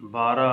12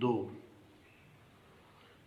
2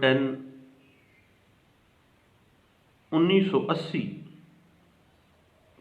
10 1980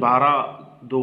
12(2)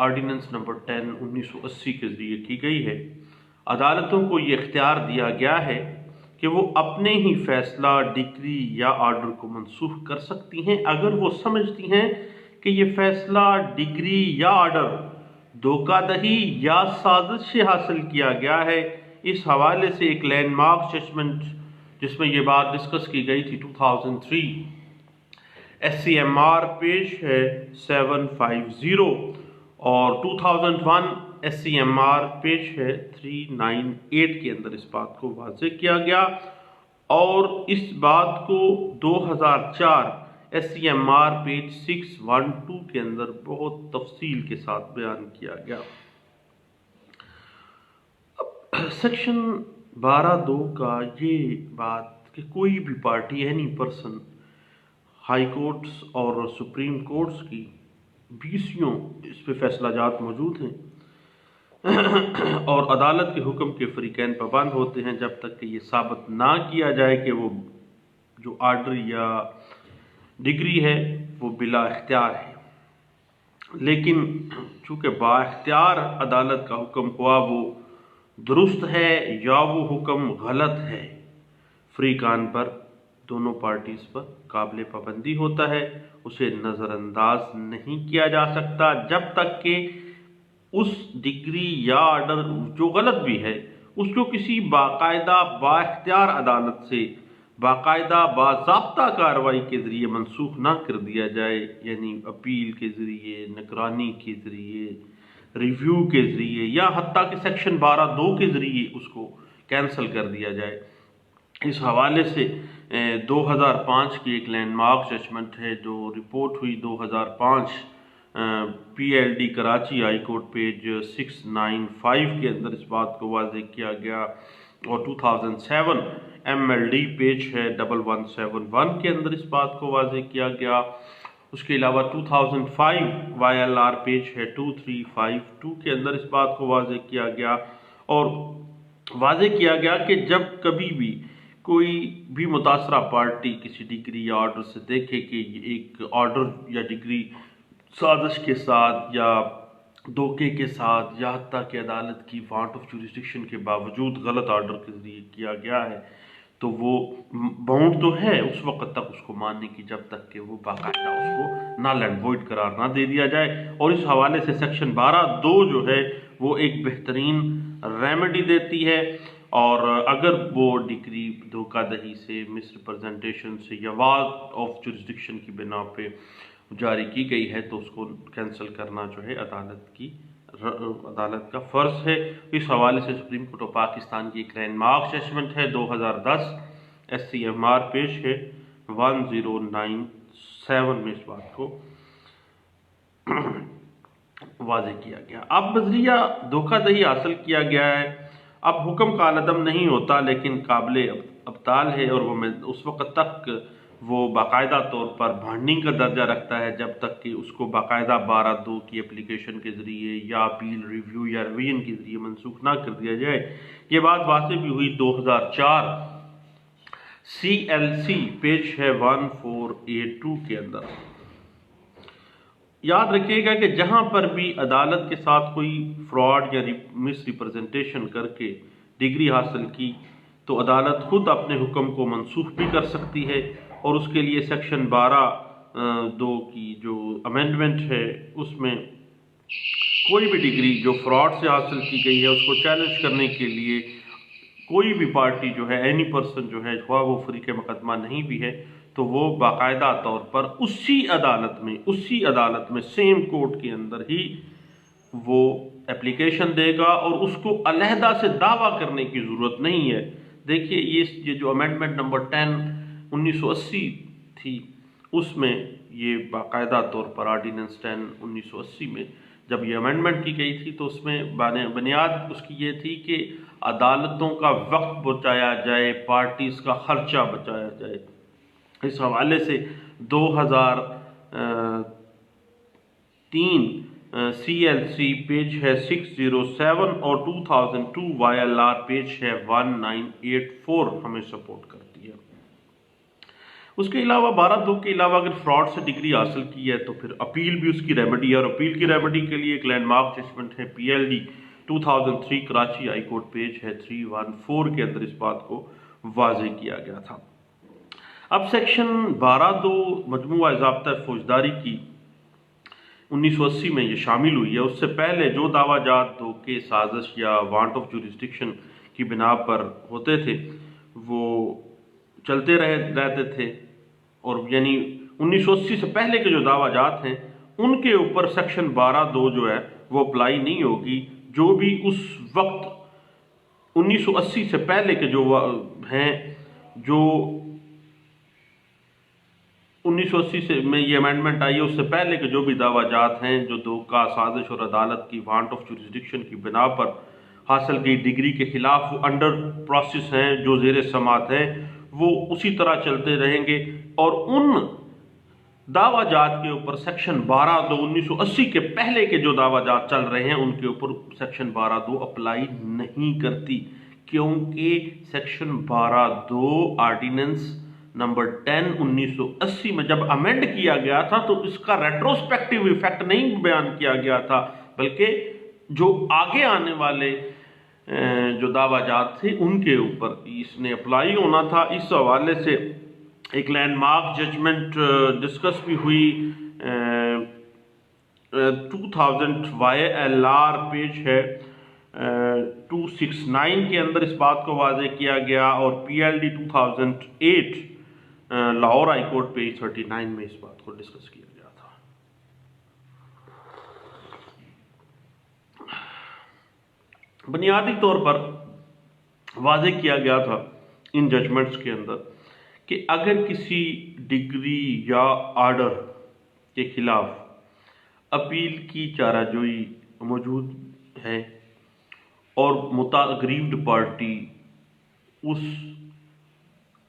ordinance number 10 1980 کے ذریعے کی گئی ہے۔ عدالتوں کو یہ اختیار دیا گیا ہے کہ وہ اپنے ہی فیصلہ، ڈگری یا آرڈر کو منسوخ کر سکتی ہیں اگر وہ سمجھتی ہیں کہ یہ فیصلہ، ڈگری یا آرڈر دھوکہ دہی یا سازش سے حاصل کیا گیا ہے۔ اس حوالے سے ایک لینڈ مارک ججمنٹ جس میں یہ بات ڈسکس کی گئی تھی 2003 SCMR پیش ہے 750 اور 2001 SCMR پیش ہے 398 کے اندر اس بات کو واضح کیا گیا، اور اس بات کو 2004 SCMR پیج 612 کے اندر بہت تفصیل کے ساتھ بیان کیا گیا۔ سیکشن 12(2) کا یہ بات کہ کوئی بھی party, any person, high courts اور سپریم کورٹس کی 20 اس پہ فیصلہ جات موجود ہیں اور عدالت کے حکم کے فریقین پابند ہوتے ہیں جب تک کہ یہ ثابت نہ کیا جائے کہ وہ جو آرڈر یا ڈگری ہے وہ بلا اختیار ہے۔ لیکن چونکہ با اختیار عدالت کا حکم ہوا وہ درست ہے یا وہ حکم غلط ہے، فریقان پر، دونوں پارٹیز پر قابل پابندی ہوتا ہے، اسے نظر انداز نہیں کیا جا سکتا جب تک کہ اس ڈگری یا آرڈر جو غلط بھی ہے اس کو کسی باقاعدہ با اختیار عدالت سے باقاعدہ باضابطہ کارروائی کے ذریعے منسوخ نہ کر دیا جائے، یعنی اپیل کے ذریعے، نگرانی کے ذریعے، ریویو کے ذریعے، یا حتیٰ کہ سیکشن 12(2) کے ذریعے اس کو کینسل کر دیا جائے۔ اس حوالے سے 2005 کی ایک لینڈ مارک ججمنٹ ہے جو رپورٹ ہوئی 2005 PLD Karachi high court page 695 کے اندر اس بات کو واضح کیا گیا، اور 2007 MLD پیج ہے 1171 کے اندر اس بات کو واضح کیا گیا۔ اس کے علاوہ 2005 YLR پیج ہے 2352 کے اندر اس بات کو واضح کیا گیا، اور واضح کیا گیا کہ جب کبھی بھی کوئی بھی متاثرہ پارٹی کسی ڈگری یا آرڈر سے دیکھے کہ ایک آرڈر یا ڈگری سازش کے ساتھ یا دھوکے کے ساتھ یا حتیٰ کہ عدالت کی وانٹ آف جوریسڈکشن کے باوجود غلط آرڈر کے ذریعے کیا گیا ہے، تو وہ باؤنڈ تو ہے اس وقت تک اس کو ماننے کی جب تک کہ وہ باقاعدہ اس کو نل اینڈ وائڈ قرار نہ دے دیا جائے۔ اور اس حوالے سے سیکشن 12(2) جو ہے وہ ایک بہترین ریمیڈی دیتی ہے، اور اگر وہ ڈگری دھوکہ دہی سے، مس ریپرزنٹیشن سے یا وانٹ آف جوریسڈکشن کی بنا پہ جاری کی گئی ہے تو اس کو کینسل کرنا جو ہے عدالت کا فرض ہے۔ اس حوالے سے سپریم کورٹ آف پاکستان کی ایک لینڈ مارک ججمنٹ ہے 2010 SCMR پیش ہے 1097 میں اس بات کو واضح کیا گیا۔ اب بذریعہ دھوکہ دہی حاصل کیا گیا ہے، اب حکم کالعدم نہیں ہوتا لیکن قابل ابطال ہے، اور وہ اس وقت تک وہ باقاعدہ طور پر بانڈنگ کا درجہ رکھتا ہے جب تک کہ اس کو باقاعدہ 12(2) کی اپلیکیشن کے ذریعے یا اپیل، ریویو یا ریویژن کے ذریعے منسوخ نہ کر دیا جائے۔ یہ بات واضح بھی ہوئی 2004 CLC پیج ہے 1482 کے اندر۔ یاد رکھیے گا کہ جہاں پر بھی عدالت کے ساتھ کوئی فراڈ یا مس ریپرزنٹیشن کر کے ڈگری حاصل کی تو عدالت خود اپنے حکم کو منسوخ بھی کر سکتی ہے، اور اس کے لیے سیکشن 12(2) کی جو امینڈمنٹ ہے اس میں کوئی بھی ڈگری جو فراڈ سے حاصل کی گئی ہے اس کو چیلنج کرنے کے لیے کوئی بھی پارٹی جو ہے، اینی پرسن جو ہے، خواہ وہ فریق مقدمہ نہیں بھی ہے، تو وہ باقاعدہ طور پر اسی عدالت میں سیم کورٹ کے اندر ہی وہ اپلیکیشن دے گا، اور اس کو علیحدہ سے دعویٰ کرنے کی ضرورت نہیں ہے۔ دیکھیے یہ جو امینڈمنٹ نمبر 10 1980 تھی اس میں یہ باقاعدہ طور پر آرڈیننس 10 1980 میں جب یہ امینڈمنٹ کی گئی تھی تو اس میں بنیاد اس کی یہ تھی کہ عدالتوں کا وقت بچایا جائے، پارٹیز کا خرچہ بچایا جائے۔ اس حوالے سے 2003 CLC پیج ہے 607 اور 2002 YLR پیج ہے 1984 ہمیں سپورٹ کرتی ہے۔ اس کے علاوہ 12(2) کے علاوہ اگر فراڈ سے ڈگری حاصل کی ہے تو پھر اپیل بھی اس کی ریمیڈی ہے، اور اپیل کی ریمیڈی کے لیے ایک لینڈ مارک ججمنٹ ہے PLD 2003 Karachi high court, page ہے 314 کے اندر اس بات کو واضح کیا گیا تھا۔ اب سیکشن 12(2) مجموعہ ضابطہ فوجداری کی 1980 میں یہ شامل ہوئی ہے۔ اس سے پہلے جو دعویٰ جات دھوکے، سازش یا وانٹ آف جوریسڈکشن کی بنا پر ہوتے تھے وہ چلتے رہتے تھے، اور یعنی 1980 سے پہلے کے جو دعویٰ جات ہیں ان کے اوپر سیکشن 12(2) جو ہے وہ اپلائی نہیں ہوگی۔ جو بھی اس وقت 1980 سے پہلے کے جو ہیں، جو 1980 سے میں یہ امینڈمنٹ آئی ہے، اس سے پہلے کے جو بھی دعویٰ جات ہیں جو دھوکہ، سازش اور عدالت کی وانٹ آف جوریسڈکشن کی بنا پر حاصل کی ڈگری کے خلاف وہ انڈر پروسیس ہیں، جو زیر سماعت ہیں، وہ اسی طرح چلتے رہیں گے، اور ان دعویٰ جات کے اوپر سیکشن 12(2) 1980 کے پہلے کے جو دعویٰ جات چل رہے ہیں ان کے اوپر سیکشن 12(2) اپلائی نہیں کرتی، کیونکہ سیکشن 12(2) آرڈیننس نمبر 10 1980 میں جب امینڈ کیا گیا تھا تو اس کا ریٹروسپیکٹیو ایفیکٹ نہیں بیان کیا گیا تھا، بلکہ جو آگے آنے والے جو دعویٰ جات تھے ان کے اوپر اس نے اپلائی ہونا تھا۔ اس حوالے سے ایک لینڈ مارک ججمنٹ ڈسکس بھی ہوئی 2000 YLR، پیج ہے 269 کے اندر اس بات کو واضح کیا گیا، اور PLD 2008 Lahore high court, page 39 میں اس بات کو ڈسکس کیا گیا تھا۔ بنیادی طور پر واضح کیا گیا تھا ان ججمنٹس کے اندر کہ اگر کسی ڈگری یا آرڈر کے خلاف اپیل کی چارہ جوئی موجود ہے اور اگریوڈ پارٹی اس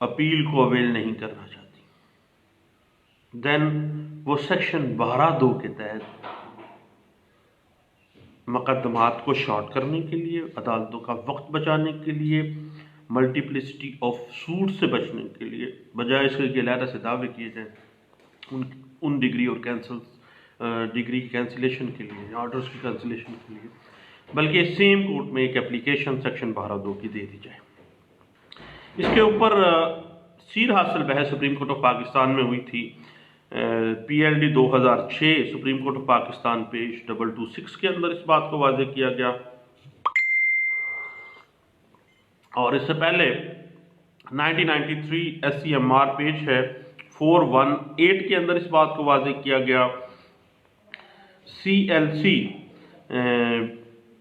اپیل کو اویل نہیں کرنا چاہتی، دین وہ سیکشن 12(2) کے تحت مقدمات کو شارٹ کرنے کے لیے، عدالتوں کا وقت بچانے کے لیے، ملٹیپلسٹی آف سوٹ سے بچنے کے لیے، بجائے اس کے کہ علیحدہ سے دعوے کیے جائیں ان ڈگری اور ڈگری کی کینسلیشن کے لیے، آرڈرز کی کینسلیشن کے لیے، بلکہ سیم کورٹ میں ایک اپلیکیشن سیکشن 12(2) کی دے دی جائے۔ اس کے اوپر سیر حاصل بحث سپریم کورٹ آف پاکستان میں ہوئی تھی، PLD 2006 supreme court of Pakistan, page 226 کے اندر اس بات کو واضح کیا گیا، اور اس سے پہلے 1993 SCMR، پیج ہے 418 کے اندر اس بات کو واضح کیا گیا۔ CLC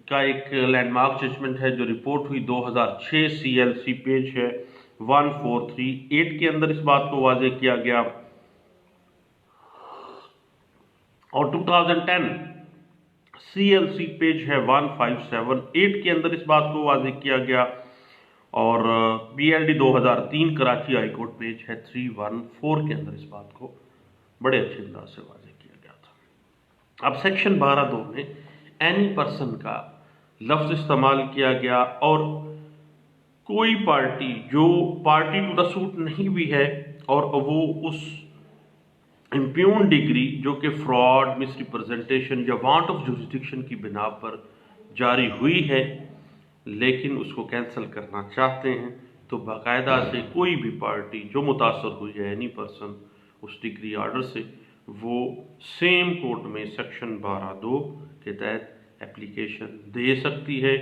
کا ایک لینڈ مارک ججمنٹ ہے جو رپورٹ ہوئی 2006 CLC، پیج ہے 1438 کے اندر اس بات کو واضح کیا گیا، اور 2010 CLC، پیج ہے 1578 کے اندر اس بات کو واضح کیا گیا، اور PLD 2003 Karachi high court, page ہے 314 کے اندر اس بات کو بڑے اچھے انداز سے واضح کیا گیا تھا۔ اب سیکشن 12(2) میں اینی پرسن کا لفظ استعمال کیا گیا، اور کوئی پارٹی جو پارٹی ٹو دا سوٹ نہیں بھی ہے اور وہ اس امپیون ڈگری جو کہ فراڈ، مس ریپرزنٹیشن یا وانٹ آف جوریسڈکشن کی بنا پر جاری ہوئی ہے لیکن اس کو کینسل کرنا چاہتے ہیں، تو باقاعدہ سے کوئی بھی پارٹی جو متاثر ہوئی ہے اینی پرسن اس ڈگری آرڈر سے، وہ سیم کورٹ میں سیکشن 12(2) کے تحت اپلیکیشن دے سکتی ہے۔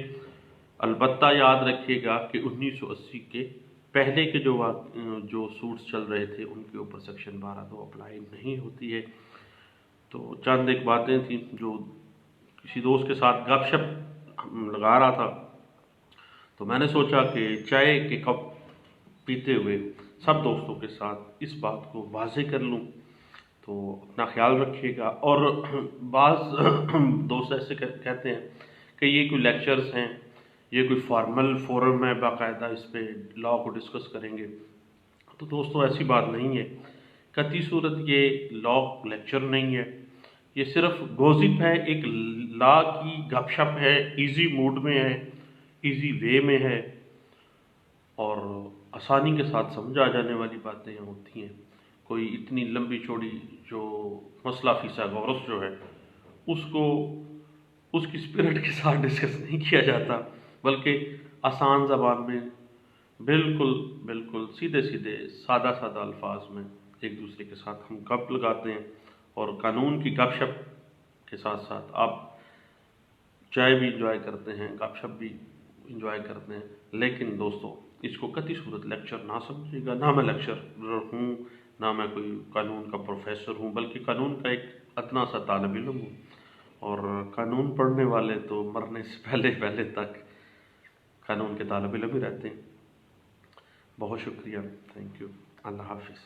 البتہ یاد رکھیے گا کہ 1980 کے پہلے کے جو سوٹس چل رہے تھے ان کے اوپر سیکشن 12(2) اپلائی نہیں ہوتی ہے۔ تو چند ایک باتیں تھیں جو کسی دوست کے ساتھ گپ شپ لگا رہا تھا، تو میں نے سوچا کہ چائے کے کپ پیتے ہوئے سب دوستوں کے ساتھ اس بات کو واضح کر لوں۔ تو اپنا خیال رکھیے گا، اور بعض دوست ایسے کہتے ہیں کہ یہ کوئی لیکچرز ہیں، یہ کوئی فارمل فورم ہے، باقاعدہ اس پہ لا کو ڈسکس کریں گے، تو دوستو ایسی بات نہیں ہے۔ قطعی صورت یہ لا لیکچر نہیں ہے، یہ صرف گوسپ ہے، ایک لا کی گپ شپ ہے، ایزی موڈ میں ہے، ایزی وے میں ہے، اور آسانی کے ساتھ سمجھا جانے والی باتیں ہوتی ہیں۔ کوئی اتنی لمبی چوڑی جو مسئلہ فیثاغورس جو ہے اس کو اس کی اسپرٹ کے ساتھ ڈسکس نہیں کیا جاتا، بلکہ آسان زبان میں بالکل بالکل سیدھے سیدھے سادہ سادہ الفاظ میں ایک دوسرے کے ساتھ ہم گپ لگاتے ہیں، اور قانون کی گپ شپ کے ساتھ ساتھ آپ چائے بھی انجوائے کرتے ہیں، گپ شپ بھی انجوائے کرتے ہیں۔ لیکن دوستو، اس کو کتی صورت لیکچر نہ سمجھے گا، نہ میں لیکچرر ہوں، نہ میں کوئی قانون کا پروفیسر ہوں، بلکہ قانون کا ایک ادنا سا طالب علم ہوں، اور قانون پڑھنے والے تو مرنے سے پہلے پہلے تک قانون کے طالب علم ہی رہتے ہیں۔ بہت شکریہ، تھینک یو، اللہ حافظ۔